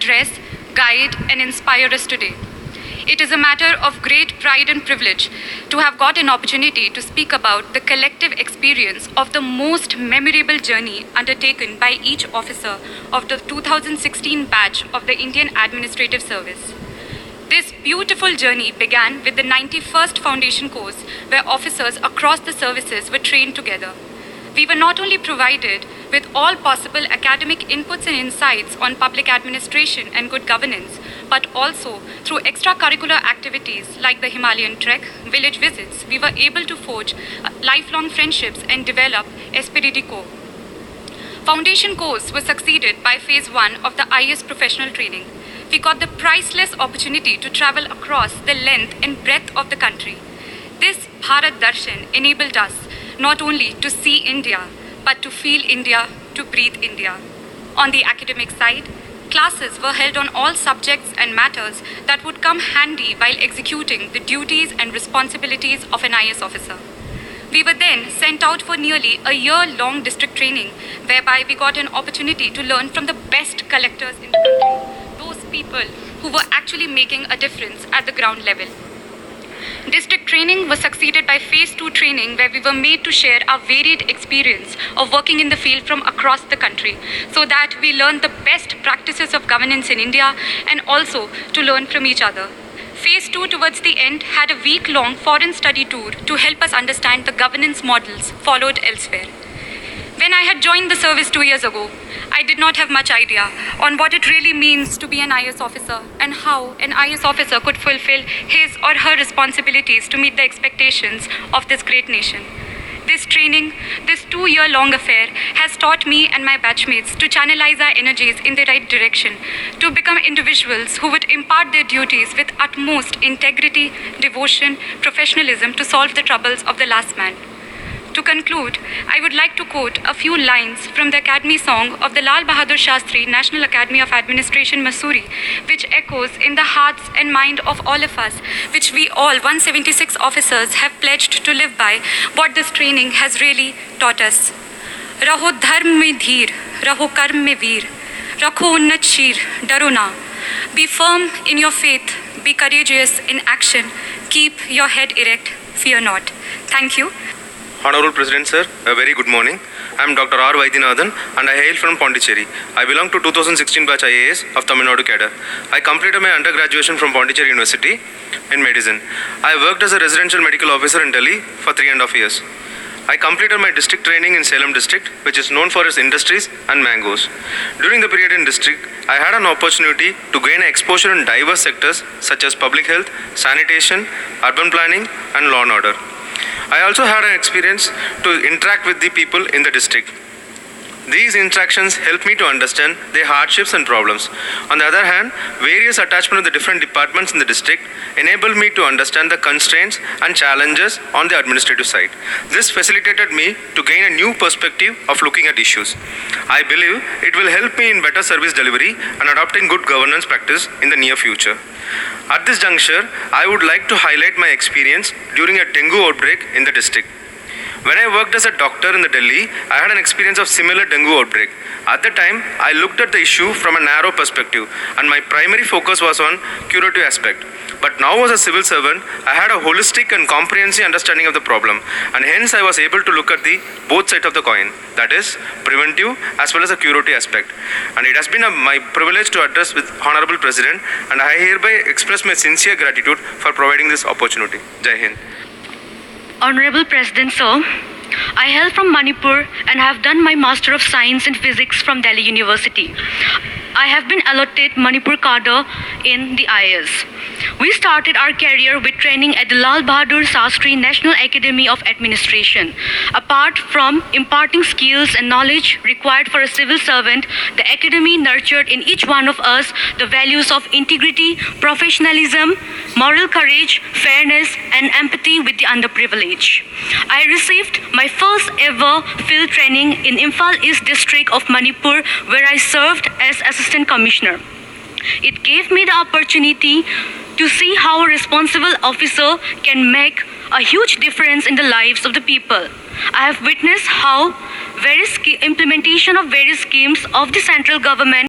address, guide, and inspire us today. It is a matter of great pride and privilege to have got an opportunity to speak about the collective experience of the most memorable journey undertaken by each officer of the 2016 batch of the Indian Administrative Service. This beautiful journey began with the 91st Foundation course, where officers across the services were trained together. We were not only provided with all possible academic inputs and insights on public administration and good governance, but also through extracurricular activities like the Himalayan trek, village visits, we were able to forge lifelong friendships and develop esprit de corps. Foundation course was succeeded by phase 1 of the IAS professional training. We got the priceless opportunity to travel across the length and breadth of the country. This Bharat Darshan enabled us not only to see India, but to feel India, to breathe India. On the academic side, classes were held on all subjects and matters that would come handy while executing the duties and responsibilities of an IAS officer. We were then sent out for nearly a year-long district training, whereby we got an opportunity to learn from the best collectors in the country, those people who were actually making a difference at the ground level. District training was succeeded by phase 2 training, where we were made to share our varied experience of working in the field from across the country, so that we learned the best practices of governance in India and also to learn from each other. Phase 2 towards the end had a week-long foreign study tour to help us understand the governance models followed elsewhere. When I had joined the service 2 years ago, I did not have much idea on what it really means to be an IAS officer and how an IAS officer could fulfill his or her responsibilities to meet the expectations of this great nation. This training, this 2-year-long affair, has taught me and my batchmates to channelize our energies in the right direction, to become individuals who would impart their duties with utmost integrity, devotion, professionalism to solve the troubles of the last man. To conclude, I would like to quote a few lines from the Academy song of the Lal Bahadur Shastri National Academy of Administration, Mussoorie, which echoes in the hearts and mind of all of us, which we all 176 officers have pledged to live by, what this training has really taught us. Raho dharm mein dheer, raho karm mein veer, rakho unnat sheer, daro na. Be firm in your faith, be courageous in action, keep your head erect, fear not. Thank you. Honorable President Sir, a very good morning. I am Dr. R. Vaidyanathan and I hail from Pondicherry. I belong to 2016 batch IAS of Tamil Nadu cadar. I completed my undergraduation from Pondicherry University in medicine. I worked as a residential medical officer in Delhi for 3.5 years. I completed my district training in Salem district, which is known for its industries and mangoes. During the period in district, I had an opportunity to gain exposure in diverse sectors such as public health, sanitation, urban planning and law and order. I also had an experience to interact with the people in the district. These interactions helped me to understand their hardships and problems. On the other hand, various attachment of the different departments in the district enabled me to understand the constraints and challenges on the administrative side. This facilitated me to gain a new perspective of looking at issues. I believe it will help me in better service delivery and adopting good governance practice in the near future. At this juncture, I would like to highlight my experience during a dengue outbreak in the district. When I worked as a doctor in the Delhi, I had an experience of similar dengue outbreak. At the time, I looked at the issue from a narrow perspective and my primary focus was on curative aspect. But now as a civil servant, I had a holistic and comprehensive understanding of the problem and hence I was able to look at the both sides of the coin, that is preventive as well as a curative aspect. And it has been my privilege to address with Honorable President and I hereby express my sincere gratitude for providing this opportunity. Jai Hind. Honorable President Sir, I hail from Manipur and have done my Master of Science in Physics from Delhi University. I have been allotted Manipur cadar in the IAS. We started our career with training at the Lal Bahadur Shastri National Academy of Administration. Apart from imparting skills and knowledge required for a civil servant, the academy nurtured in each one of us the values of integrity, professionalism, moral courage, fairness, and empathy with the underprivileged. I received my first ever field training in Imphal East District of Manipur, where I served as Assistant Commissioner. It gave me the opportunity to see how a responsible officer can make a huge difference in the lives of the people. I have witnessed how implementation of various schemes of the central government